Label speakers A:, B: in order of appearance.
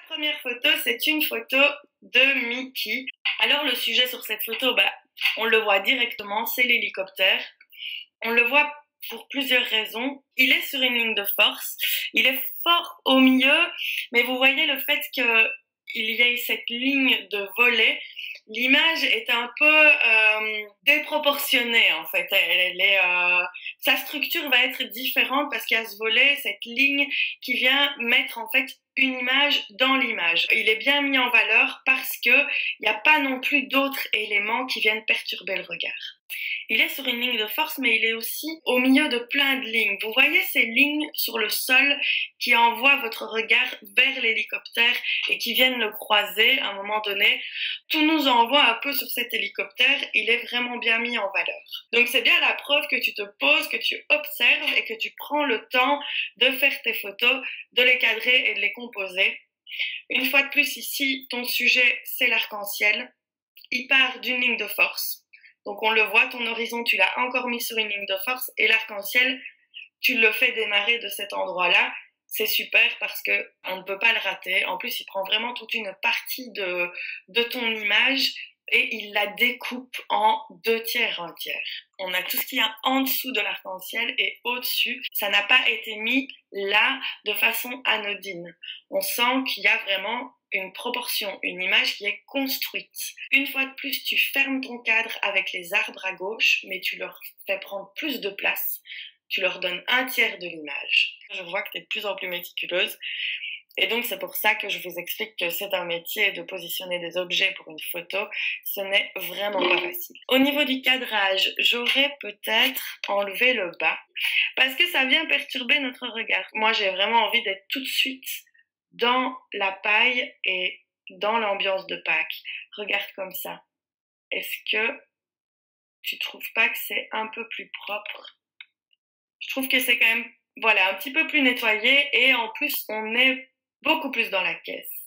A: Première photo, c'est une photo de Mickey. Alors le sujet sur cette photo, on le voit directement, c'est l'hélicoptère. On le voit pour plusieurs raisons. Il est sur une ligne de force, il est fort au milieu, mais vous voyez le fait qu'il y ait cette ligne de volet, l'image est un peu déproportionnée en fait. Sa structure va être différente parce qu'il y a ce volet, cette ligne qui vient mettre en fait une image dans l'image. Il est bien mis en valeur parce qu'il n'y a pas non plus d'autres éléments qui viennent perturber le regard. Il est sur une ligne de force, mais il est aussi au milieu de plein de lignes. Vous voyez ces lignes sur le sol qui envoient votre regard vers l'hélicoptère et qui viennent le croiser à un moment donné. Tout nous envoie un peu sur cet hélicoptère. Il est vraiment bien mis en valeur. Donc c'est bien la preuve que tu te poses, que tu observes et que tu prends le temps de faire tes photos, de les cadrer et de les composer. Une fois de plus ici, ton sujet c'est l'arc-en-ciel. Il part d'une ligne de force. Donc on le voit, ton horizon, tu l'as encore mis sur une ligne de force et l'arc-en-ciel, tu le fais démarrer de cet endroit-là. C'est super parce qu'on ne peut pas le rater. En plus, il prend vraiment toute une partie de ton image et il la découpe en 2/3, 1/3. On a tout ce qu'il y a en dessous de l'arc-en-ciel et au-dessus. Ça n'a pas été mis là de façon anodine. On sent qu'il y a vraiment une proportion, une image qui est construite. Une fois de plus, tu fermes ton cadre avec les arbres à gauche, mais tu leur fais prendre plus de place. Tu leur donnes 1/3 de l'image. Je vois que tu es de plus en plus méticuleuse. Et donc, c'est pour ça que je vous explique que c'est un métier de positionner des objets pour une photo. Ce n'est vraiment pas facile. Au niveau du cadrage, j'aurais peut-être enlevé le bas parce que ça vient perturber notre regard. Moi, j'ai vraiment envie d'être tout de suite dans la paille et dans l'ambiance de Pâques. Regarde comme ça. Est-ce que tu trouves pas que c'est un peu plus propre? Je trouve que c'est quand même, voilà, un petit peu plus nettoyé et en plus, on est beaucoup plus dans la caisse.